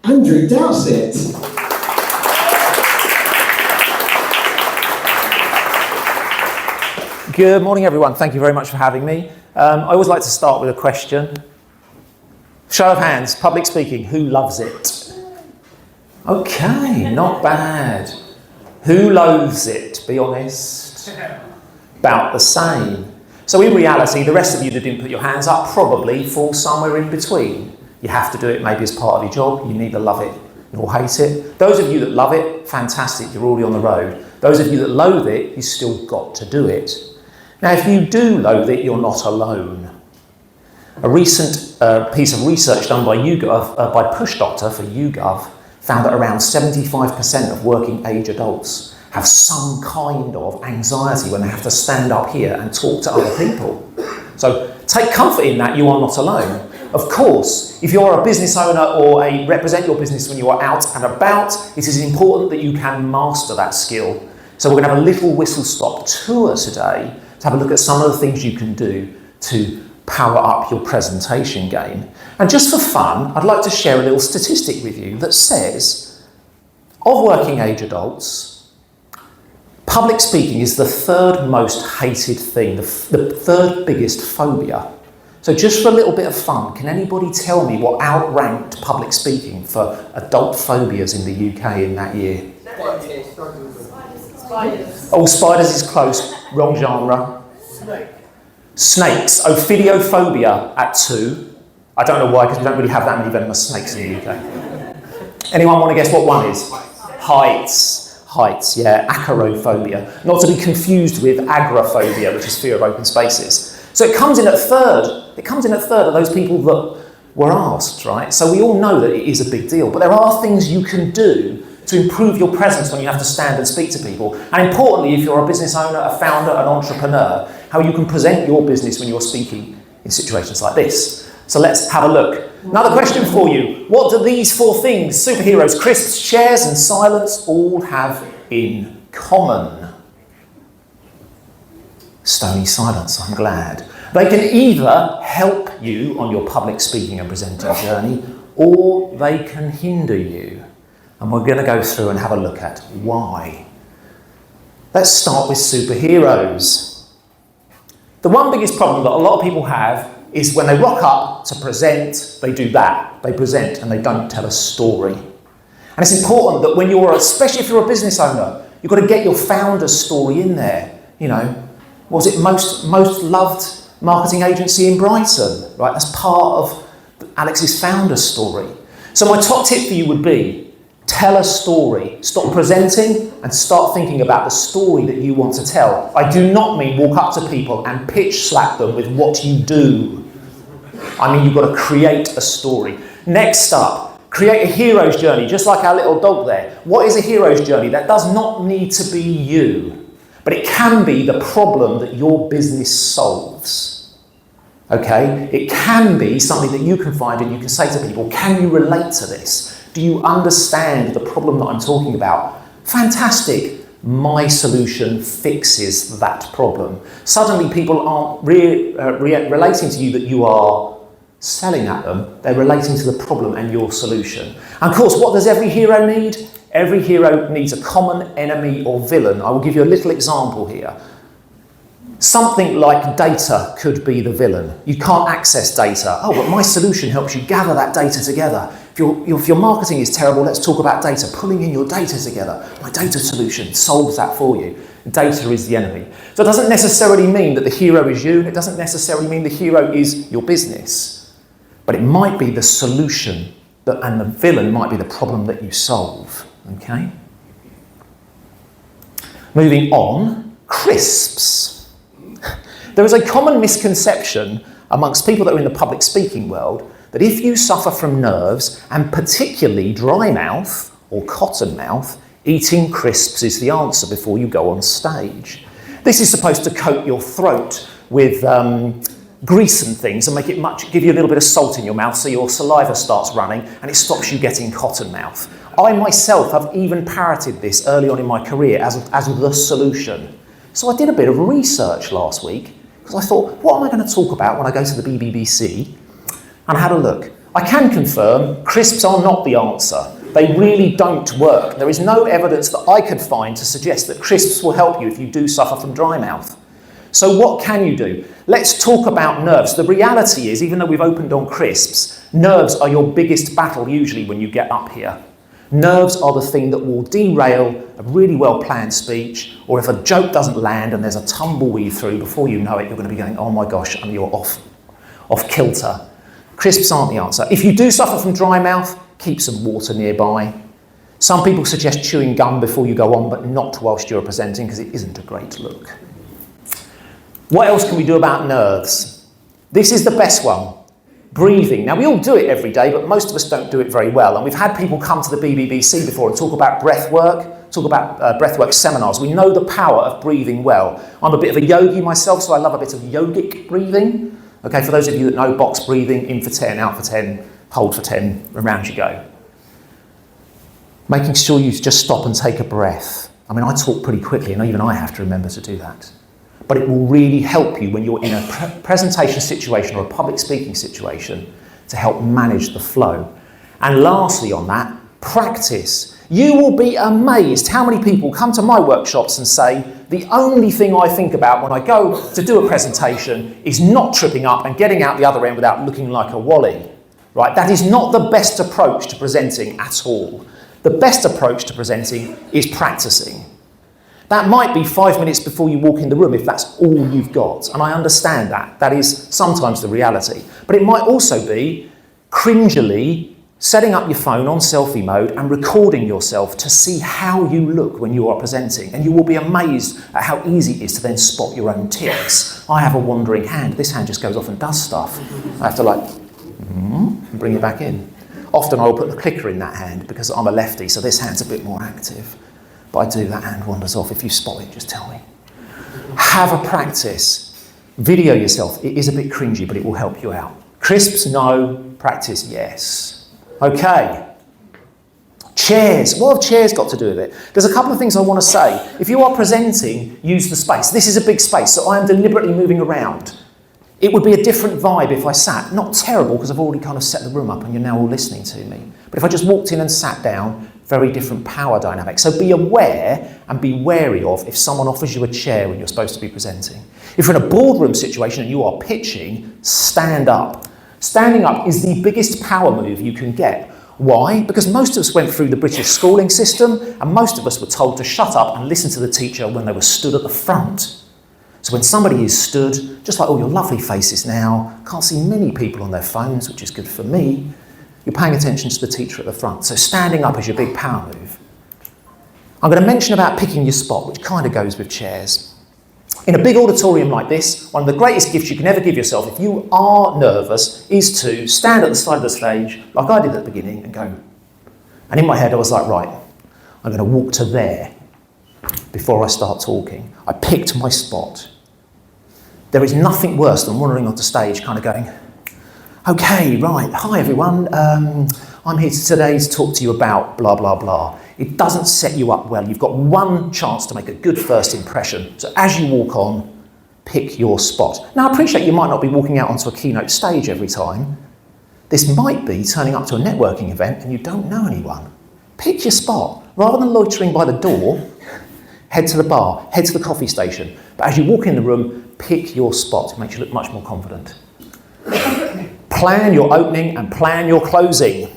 Andrew Dowsett. Good morning, everyone. Thank you very much for having me. I always like to start with a question. Show of hands, public speaking, who loves it? Okay, not bad. Who loathes it? Be honest. About the same. So in reality, the rest of you that didn't put your hands up probably fall somewhere in between. You have to do it maybe as part of your job. You neither love it nor hate it. Those of you that love it, fantastic, you're already on the road. Those of you that loathe it, you still got to do it. Now, if you do loathe it, you're not alone. A recent piece of research done by YouGov, by Push Doctor for YouGov, found that around 75% of working age adults have some kind of anxiety when they have to stand up here and talk to other people. So take comfort in that, you are not alone. Of course, if you're a business owner or represent your business when you are out and about, it is important that you can master that skill. So we're going to have a little whistle-stop tour today to have a look at some of the things you can do to power up your presentation game. And just for fun, I'd like to share a little statistic with you that says, of working age adults, public speaking is the third most hated thing, the third biggest phobia. So just for a little bit of fun, can anybody tell me what outranked public speaking for adult phobias in the UK in that year? Spiders. Oh, spiders is close. Wrong genre. Snakes. Ophidiophobia at 2. I don't know why, because we don't really have that many venomous snakes in the UK. Anyone want to guess what one is? Heights. Heights, yeah. Acrophobia. Not to be confused with agoraphobia, which is fear of open spaces. So it comes in at third. It comes in at third of those people that were asked, right? So we all know that it is a big deal, but there are things you can do to improve your presence when you have to stand and speak to people. And importantly, if you're a business owner, a founder, an entrepreneur, how you can present your business when you're speaking in situations like this. So let's have a look. Another question for you. What do these 4 things, superheroes, crisps, chairs and silence, all have in common? Stony silence, I'm glad. They can either help you on your public speaking and presenting journey, or they can hinder you. And we're going to go through and have a look at why. Let's start with superheroes. The one biggest problem that a lot of people have is when they rock up to present, they do that. They present and they don't tell a story. And it's important that when you're, especially if you're a business owner, you've got to get your founder's story in there. You know, was it most loved marketing agency in Brighton? Right, that's part of Alex's founder's story. So my top tip for you would be, tell a story. Stop presenting and start thinking about the story that you want to tell. I do not mean walk up to people and pitch slap them with what you do. I mean, you've got to create a story. Next up, create a hero's journey, just like our little dog there. What is a hero's journey? That does not need to be you, but it can be the problem that your business solves. Okay? It can be something that you can find and you can say to people, can you relate to this? Do you understand the problem that I'm talking about? Fantastic. My solution fixes that problem. Suddenly people aren't relating to you that you are selling at them. They're relating to the problem and your solution. And of course, what does every hero need? Every hero needs a common enemy or villain. I will give you a little example here. Something like data could be the villain. You can't access data. Oh, but my solution helps you gather that data together. If your marketing is terrible, let's talk about data. Pulling in your data together. My data solution solves that for you. Data is the enemy. So it doesn't necessarily mean that the hero is you. It doesn't necessarily mean the hero is your business. But it might be the solution, and the villain might be the problem that you solve. Okay? Moving on, crisps. There is a common misconception amongst people that are in the public speaking world that if you suffer from nerves, and particularly dry mouth or cotton mouth, eating crisps is the answer before you go on stage. This is supposed to coat your throat with grease and things and give you a little bit of salt in your mouth so your saliva starts running and it stops you getting cotton mouth. I myself have even parroted this early on in my career as the solution. So I did a bit of research last week because I thought, what am I going to talk about when I go to the BBC? And I had a look. I can confirm crisps are not the answer. They really don't work. There is no evidence that I could find to suggest that crisps will help you if you do suffer from dry mouth. So what can you do? Let's talk about nerves. The reality is, even though we've opened on crisps, nerves are your biggest battle usually when you get up here. Nerves are the thing that will derail a really well-planned speech, or if a joke doesn't land and there's a tumbleweed through, before you know it, you're going to be going, oh my gosh, and you're off kilter. Crisps aren't the answer. If you do suffer from dry mouth, keep some water nearby. Some people suggest chewing gum before you go on, but not whilst you're presenting, because it isn't a great look. What else can we do about nerves? This is the best one. Breathing. Now, we all do it every day, but most of us don't do it very well. And we've had people come to the BBBC before and talk about breath work seminars. We know the power of breathing well. I'm a bit of a yogi myself, so I love a bit of yogic breathing. Okay, for those of you that know box breathing, in for 10, out for 10, hold for 10, around you go. Making sure you just stop and take a breath. I mean, I talk pretty quickly, and even I have to remember to do that. But it will really help you when you're in a presentation situation or a public speaking situation to help manage the flow. And lastly on that, practice. You will be amazed how many people come to my workshops and say, the only thing I think about when I go to do a presentation is not tripping up and getting out the other end without looking like a wally. Right? That is not the best approach to presenting at all. The best approach to presenting is practicing. That might be 5 minutes before you walk in the room if that's all you've got. And I understand that. That is sometimes the reality. But it might also be cringily setting up your phone on selfie mode and recording yourself to see how you look when you are presenting. And you will be amazed at how easy it is to then spot your own tics. I have a wandering hand. This hand just goes off and does stuff. I have to and bring it back in. Often I'll put the clicker in that hand because I'm a lefty, so this hand's a bit more active. But I do, that hand wanders off. If you spot it, just tell me. Have a practice. Video yourself. It is a bit cringy, but it will help you out. Crisps, no. Practice, yes. Okay. Chairs. What have chairs got to do with it? There's a couple of things I want to say. If you are presenting, use the space. This is a big space, so I am deliberately moving around. It would be a different vibe if I sat. Not terrible, because I've already kind of set the room up and you're now all listening to me. But if I just walked in and sat down, very different power dynamic. So be aware and be wary of if someone offers you a chair when you're supposed to be presenting. If you're in a boardroom situation and you are pitching, stand up. Standing up is the biggest power move you can get. Why? Because most of us went through the British schooling system and most of us were told to shut up and listen to the teacher when they were stood at the front. So when somebody is stood, just like all your lovely faces now, can't see many people on their phones, which is good for me, you're paying attention to the teacher at the front. So standing up is your big power move. I'm going to mention about picking your spot, which kind of goes with chairs. In a big auditorium like this, one of the greatest gifts you can ever give yourself if you are nervous is to stand at the side of the stage, like I did at the beginning, and go. And in my head I was like, right, I'm going to walk to there before I start talking. I picked my spot. There is nothing worse than wandering onto stage kind of going, okay, right, hi everyone, I'm here today to talk to you about blah, blah, blah. It doesn't set you up well. You've got one chance to make a good first impression. So as you walk on, pick your spot. Now I appreciate you might not be walking out onto a keynote stage every time. This might be turning up to a networking event and you don't know anyone. Pick your spot. Rather than loitering by the door, head to the bar, head to the coffee station. But as you walk in the room, pick your spot. It makes you look much more confident. Plan your opening and plan your closing.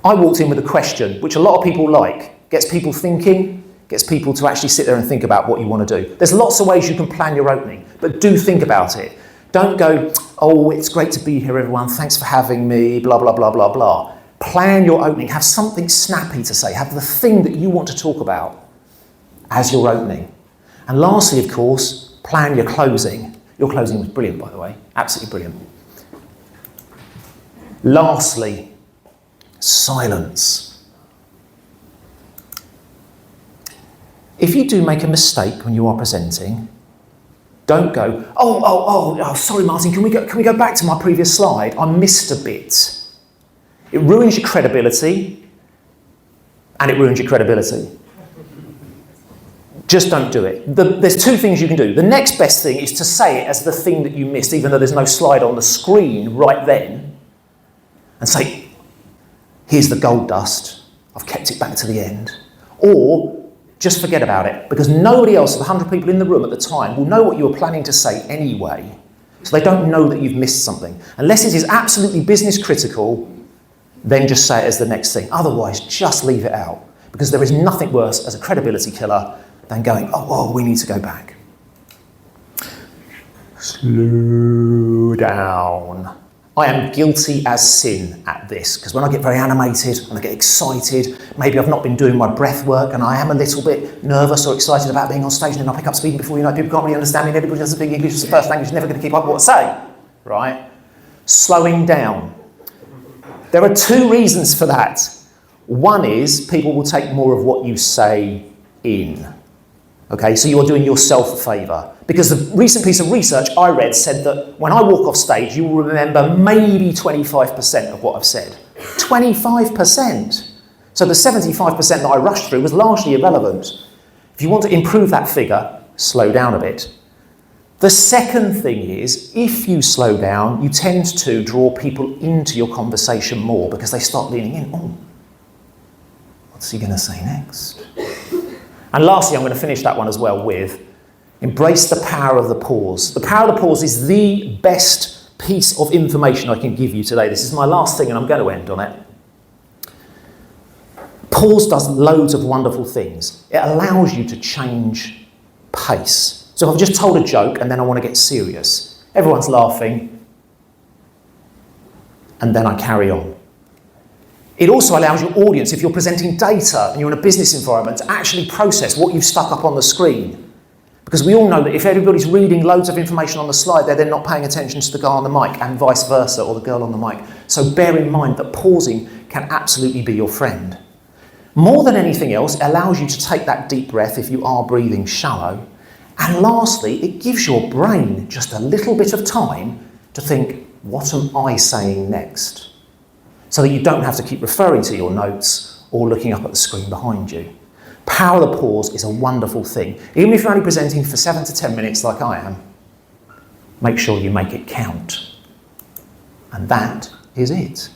I walked in with a question, which a lot of people like. Gets people thinking, gets people to actually sit there and think about what you want to do. There's lots of ways you can plan your opening, but do think about it. Don't go, oh, it's great to be here, everyone. Thanks for having me, blah, blah, blah, blah, blah. Plan your opening. Have something snappy to say. Have the thing that you want to talk about as your opening. And lastly, of course, plan your closing. Your closing was brilliant, by the way. Absolutely brilliant. Lastly, silence. If you do make a mistake when you are presenting, don't go, oh, sorry, Martin, can we go back to my previous slide? I missed a bit. It ruins your credibility, and it ruins your credibility. Just don't do it. There's two things you can do. The next best thing is to say it as the thing that you missed, even though there's no slide on the screen right then, and say, here's the gold dust, I've kept it back to the end. Or just forget about it, because nobody else, the 100 people in the room at the time, will know what you were planning to say anyway. So they don't know that you've missed something. Unless it is absolutely business critical, then just say it as the next thing. Otherwise, just leave it out, because there is nothing worse as a credibility killer than going, oh, we need to go back. Slow down. I am guilty as sin at this, because when I get very animated and I get excited, maybe I've not been doing my breath work and I am a little bit nervous or excited about being on stage, and then I pick up speaking before you know, people can't really understand me, and everybody doesn't speak English as the first language, you're never going to keep up what I say, right? Slowing down. There are two reasons for that. One is people will take more of what you say in. Okay, so you're doing yourself a favour. Because the recent piece of research I read said that when I walk off stage, you will remember maybe 25% of what I've said. 25%! So the 75% that I rushed through was largely irrelevant. If you want to improve that figure, slow down a bit. The second thing is, if you slow down, you tend to draw people into your conversation more because they start leaning in. Oh, what's he going to say next? And lastly, I'm going to finish that one as well with embrace the power of the pause. The power of the pause is the best piece of information I can give you today. This is my last thing and I'm going to end on it. Pause does loads of wonderful things. It allows you to change pace. So if I've just told a joke and then I want to get serious, everyone's laughing, and then I carry on. It also allows your audience, if you're presenting data and you're in a business environment, to actually process what you've stuck up on the screen. Because we all know that if everybody's reading loads of information on the slide, they're then not paying attention to the guy on the mic, and vice versa, or the girl on the mic. So bear in mind that pausing can absolutely be your friend. More than anything else, it allows you to take that deep breath if you are breathing shallow. And lastly, it gives your brain just a little bit of time to think, what am I saying next? So that you don't have to keep referring to your notes or looking up at the screen behind you. Power of the pause is a wonderful thing. Even if you're only presenting for 7 to 10 minutes like I am, make sure you make it count. And that is it.